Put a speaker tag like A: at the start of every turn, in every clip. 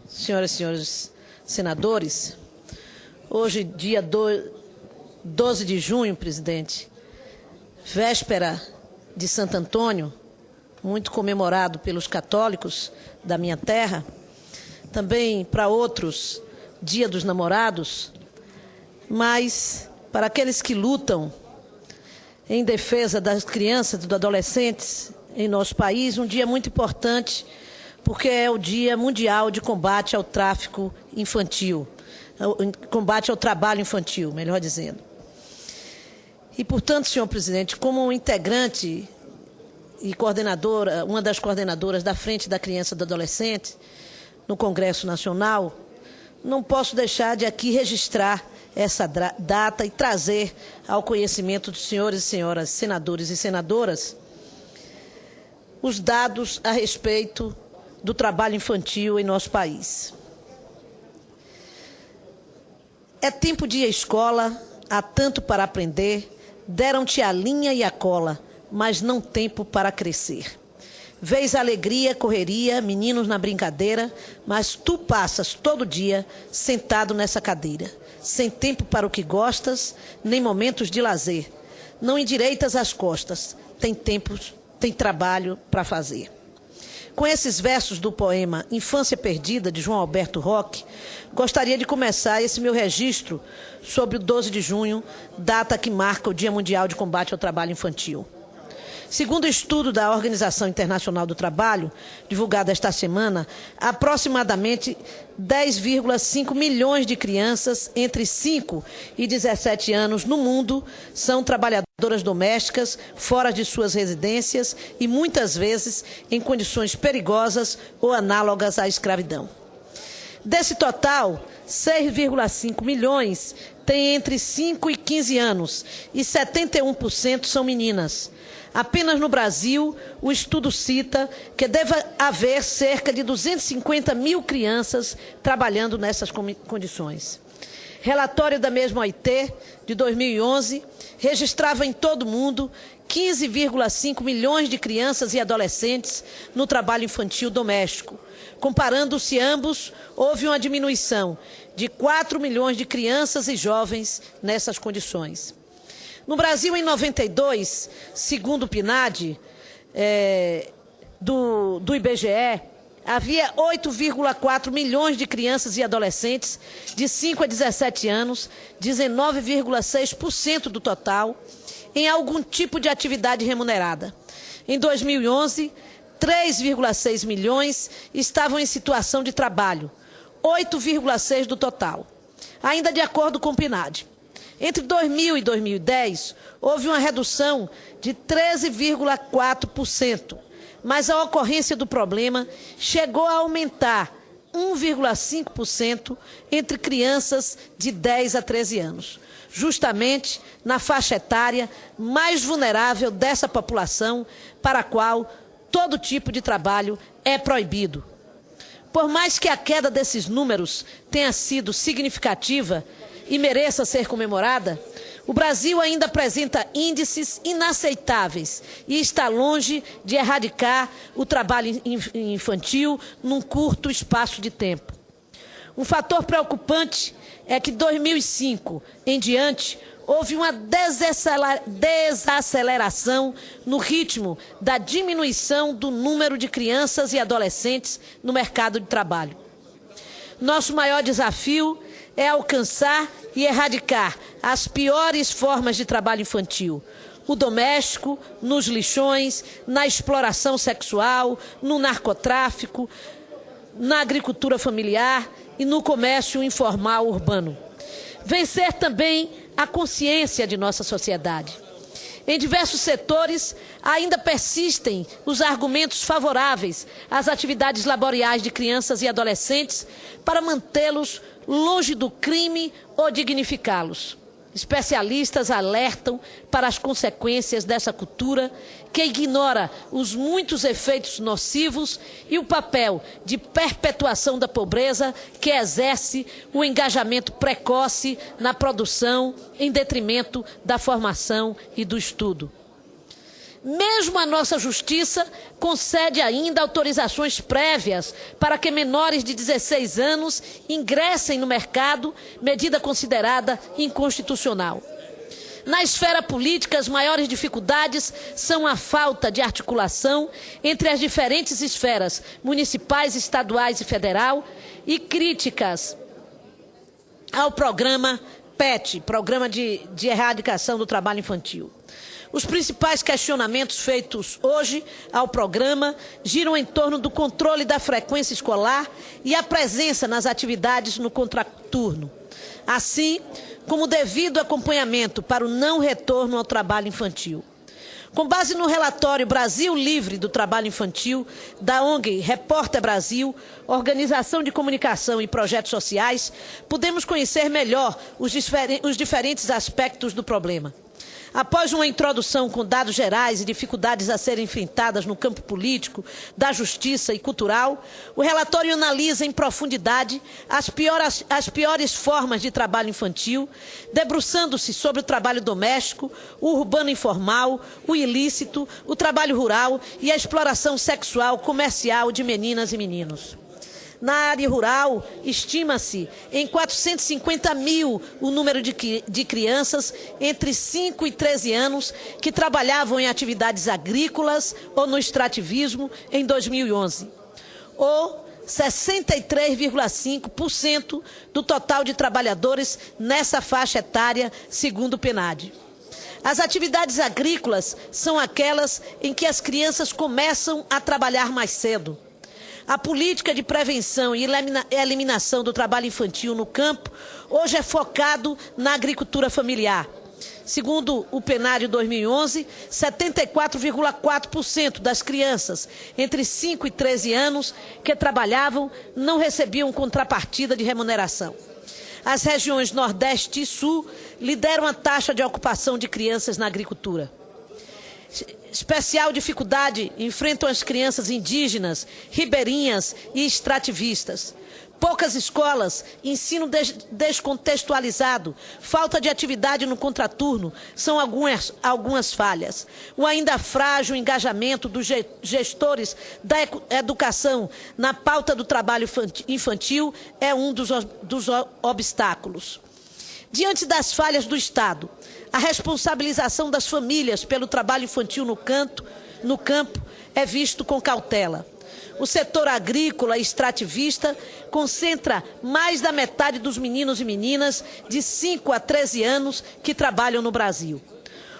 A: senhoras e senhores senadores, hoje, dia 12 de junho, presidente, véspera de Santo Antônio, muito comemorado pelos católicos da minha terra, também para outros, dia dos namorados, mas para aqueles que lutam em defesa das crianças e dos adolescentes em nosso país, um dia muito importante, porque é o Dia Mundial de Combate ao Tráfico Infantil, combate ao trabalho infantil, melhor dizendo. E, portanto, senhor presidente, como um integrante e coordenadora, uma das coordenadoras da Frente da Criança e do Adolescente no Congresso Nacional, não posso deixar de aqui registrar essa data e trazer ao conhecimento dos senhores e senhoras senadores e senadoras os dados a respeito do trabalho infantil em nosso país. É tempo de ir à escola, há tanto para aprender, deram-te a linha e a cola, mas não tempo para crescer. Vês alegria, correria, meninos na brincadeira, mas tu passas todo dia sentado nessa cadeira, sem tempo para o que gostas, nem momentos de lazer. Não endireitas as costas, tem trabalho para fazer. Com esses versos do poema Infância Perdida, de João Alberto Roque, gostaria de começar esse meu registro sobre o 12 de junho, data que marca o Dia Mundial de Combate ao Trabalho Infantil. Segundo o estudo da Organização Internacional do Trabalho, divulgado esta semana, aproximadamente 10,5 milhões de crianças entre 5 e 17 anos no mundo são trabalhadoras domésticas, fora de suas residências e muitas vezes em condições perigosas ou análogas à escravidão. Desse total, 6,5 milhões têm entre 5 e 15 anos e 71% são meninas. Apenas no Brasil, o estudo cita que deve haver cerca de 250 mil crianças trabalhando nessas condições. Relatório da mesma OIT, de 2011, registrava em todo o mundo 15,5 milhões de crianças e adolescentes no trabalho infantil doméstico. Comparando-se ambos, houve uma diminuição de 4 milhões de crianças e jovens nessas condições. No Brasil, em 92, segundo o PNAD, do IBGE, havia 8,4 milhões de crianças e adolescentes de 5 a 17 anos, 19,6% do total, em algum tipo de atividade remunerada. Em 2011, 3,6 milhões estavam em situação de trabalho, 8,6% do total. Ainda de acordo com o PNAD. Entre 2000 e 2010, houve uma redução de 13,4%, mas a ocorrência do problema chegou a aumentar 1,5% entre crianças de 10 a 13 anos, justamente na faixa etária mais vulnerável dessa população, para a qual todo tipo de trabalho é proibido. Por mais que a queda desses números tenha sido significativa e mereça ser comemorada, o Brasil ainda apresenta índices inaceitáveis e está longe de erradicar o trabalho infantil num curto espaço de tempo. Um fator preocupante é que de 2005 em diante houve uma desaceleração no ritmo da diminuição do número de crianças e adolescentes no mercado de trabalho. Nosso maior desafio é alcançar e erradicar as piores formas de trabalho infantil. O doméstico, nos lixões, na exploração sexual, no narcotráfico, na agricultura familiar e no comércio informal urbano. Vencer também a consciência de nossa sociedade. Em diversos setores, ainda persistem os argumentos favoráveis às atividades laboriais de crianças e adolescentes para mantê-los longe do crime ou dignificá-los. Especialistas alertam para as consequências dessa cultura que ignora os muitos efeitos nocivos e o papel de perpetuação da pobreza que exerce o engajamento precoce na produção em detrimento da formação e do estudo. Mesmo a nossa justiça concede ainda autorizações prévias para que menores de 16 anos ingressem no mercado, medida considerada inconstitucional. Na esfera política, as maiores dificuldades são a falta de articulação entre as diferentes esferas municipais, estaduais e federal e críticas ao programa PET, Programa de Erradicação do Trabalho Infantil. Os principais questionamentos feitos hoje ao programa giram em torno do controle da frequência escolar e a presença nas atividades no contraturno, assim como o devido acompanhamento para o não retorno ao trabalho infantil. Com base no relatório Brasil Livre do Trabalho Infantil, da ONG Repórter Brasil, Organização de Comunicação e Projetos Sociais, podemos conhecer melhor os diferentes aspectos do problema. Após uma introdução com dados gerais e dificuldades a serem enfrentadas no campo político, da justiça e cultural, o relatório analisa em profundidade as piores formas de trabalho infantil, debruçando-se sobre o trabalho doméstico, o urbano informal, o ilícito, o trabalho rural e a exploração sexual comercial de meninas e meninos. Na área rural, estima-se em 450 mil o número de crianças entre 5 e 13 anos que trabalhavam em atividades agrícolas ou no extrativismo em 2011, ou 63,5% do total de trabalhadores nessa faixa etária, segundo o PNAD. As atividades agrícolas são aquelas em que as crianças começam a trabalhar mais cedo. A política de prevenção e eliminação do trabalho infantil no campo hoje é focado na agricultura familiar. Segundo o PNAD 2011, 74,4% das crianças entre 5 e 13 anos que trabalhavam não recebiam contrapartida de remuneração. As regiões Nordeste e Sul lideram a taxa de ocupação de crianças na agricultura. Especial dificuldade enfrentam as crianças indígenas, ribeirinhas e extrativistas. Poucas escolas, ensino descontextualizado, falta de atividade no contraturno são algumas falhas. O ainda frágil engajamento dos gestores da educação na pauta do trabalho infantil é um dos obstáculos. Diante das falhas do Estado, a responsabilização das famílias pelo trabalho infantil no campo é visto com cautela. O setor agrícola e extrativista concentra mais da metade dos meninos e meninas de 5 a 13 anos que trabalham no Brasil.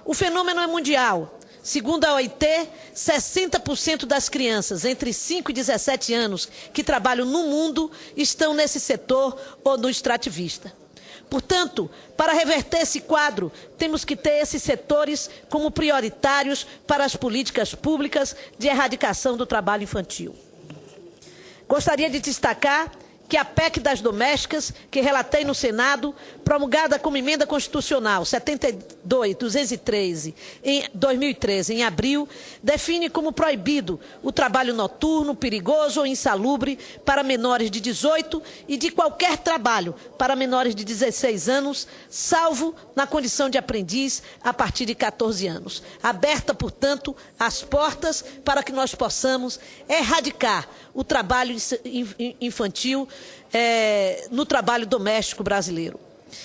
A: O fenômeno é mundial. Segundo a OIT, 60% das crianças entre 5 e 17 anos que trabalham no mundo estão nesse setor ou no extrativista. Portanto, para reverter esse quadro, temos que ter esses setores como prioritários para as políticas públicas de erradicação do trabalho infantil. Gostaria de destacar que a PEC das domésticas, que relatei no Senado, promulgada como emenda constitucional 72/213 em 2013, em abril, define como proibido o trabalho noturno, perigoso ou insalubre para menores de 18 e de qualquer trabalho para menores de 16 anos, salvo na condição de aprendiz a partir de 14 anos. Aberta, portanto, as portas para que nós possamos erradicar o trabalho infantil no trabalho doméstico brasileiro.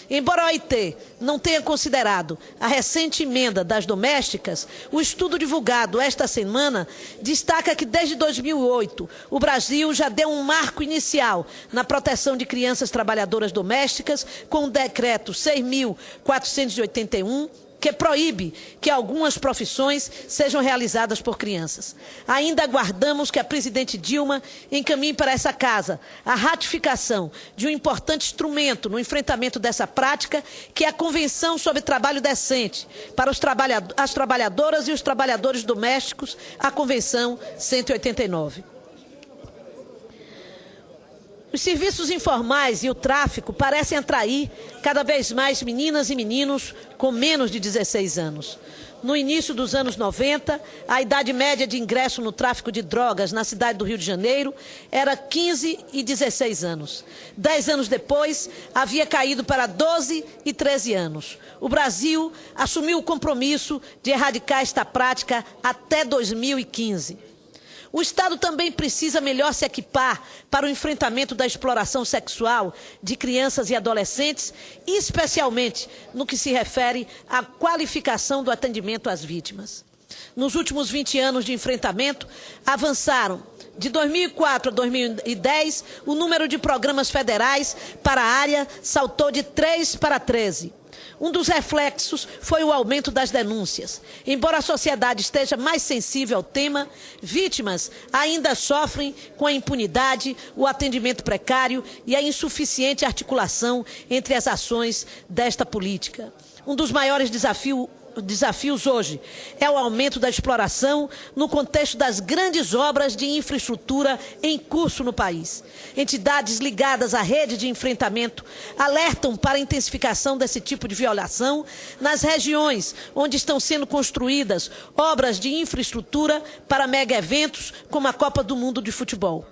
A: Embora a OIT não tenha considerado a recente emenda das domésticas, o estudo divulgado esta semana destaca que desde 2008 o Brasil já deu um marco inicial na proteção de crianças trabalhadoras domésticas com o decreto 6.481, que proíbe que algumas profissões sejam realizadas por crianças. Ainda aguardamos que a presidente Dilma encaminhe para essa casa a ratificação de um importante instrumento no enfrentamento dessa prática, que é a Convenção sobre Trabalho Decente para as trabalhadoras e os trabalhadores domésticos, a Convenção 189. Os serviços informais e o tráfico parecem atrair cada vez mais meninas e meninos com menos de 16 anos. No início dos anos 90, a idade média de ingresso no tráfico de drogas na cidade do Rio de Janeiro era 15 e 16 anos. 10 anos depois, havia caído para 12 e 13 anos. O Brasil assumiu o compromisso de erradicar esta prática até 2015. O Estado também precisa melhor se equipar para o enfrentamento da exploração sexual de crianças e adolescentes, especialmente no que se refere à qualificação do atendimento às vítimas. Nos últimos 20 anos de enfrentamento, avançaram, de 2004 a 2010, o número de programas federais para a área saltou de 3 para 13. Um dos reflexos foi o aumento das denúncias. Embora a sociedade esteja mais sensível ao tema, vítimas ainda sofrem com a impunidade, o atendimento precário e a insuficiente articulação entre as ações desta política. Um dos maiores desafios hoje é o aumento da exploração no contexto das grandes obras de infraestrutura em curso no país. Entidades ligadas à rede de enfrentamento alertam para a intensificação desse tipo de violação nas regiões onde estão sendo construídas obras de infraestrutura para mega-eventos como a Copa do Mundo de Futebol.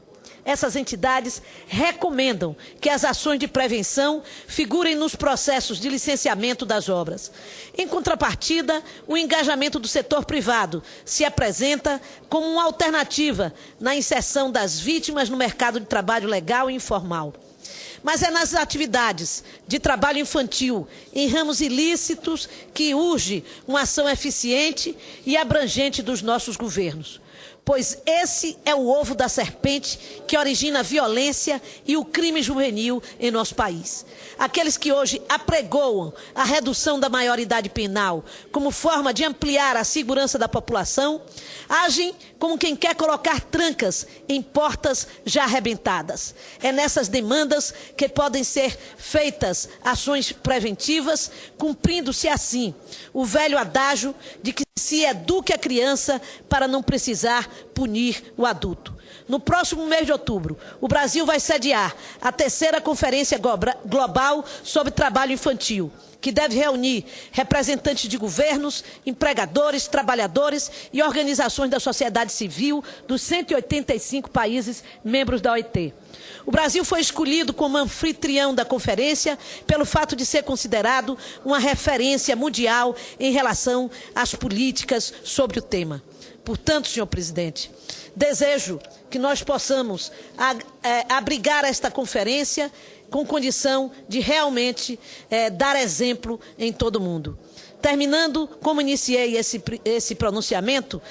A: Essas entidades recomendam que as ações de prevenção figurem nos processos de licenciamento das obras. Em contrapartida, o engajamento do setor privado se apresenta como uma alternativa na inserção das vítimas no mercado de trabalho legal e informal. Mas é nas atividades de trabalho infantil, em ramos ilícitos, que urge uma ação eficiente e abrangente dos nossos governos. Pois esse é o ovo da serpente que origina a violência e o crime juvenil em nosso país. Aqueles que hoje apregoam a redução da maioridade penal como forma de ampliar a segurança da população, agem como quem quer colocar trancas em portas já arrebentadas. É nessas demandas que podem ser feitas ações preventivas, cumprindo-se assim o velho adágio de que se eduque a criança para não precisar punir o adulto. No próximo mês de outubro, o Brasil vai sediar a 3ª Conferência Global sobre Trabalho Infantil, que deve reunir representantes de governos, empregadores, trabalhadores e organizações da sociedade civil dos 185 países membros da OIT. O Brasil foi escolhido como anfitrião da conferência pelo fato de ser considerado uma referência mundial em relação às políticas sobre o tema. Portanto, senhor presidente, desejo que nós possamos abrigar esta conferência com condição de realmente dar exemplo em todo o mundo. Terminando, como iniciei esse pronunciamento,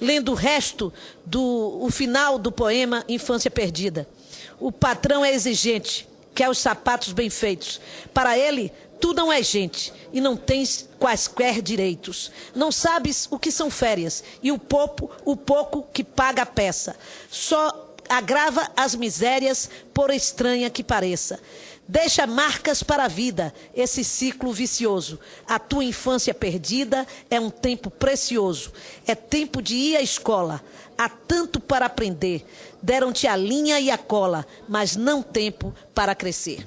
A: lendo o resto o final do poema Infância Perdida. O patrão é exigente, quer os sapatos bem feitos. Para ele, tu não és gente e não tens quaisquer direitos. Não sabes o que são férias e o pouco que paga a peça. Só agrava as misérias, por estranha que pareça. Deixa marcas para a vida, esse ciclo vicioso. A tua infância perdida é um tempo precioso. É tempo de ir à escola. Há tanto para aprender. Deram-te a linha e a cola, mas não tempo para crescer.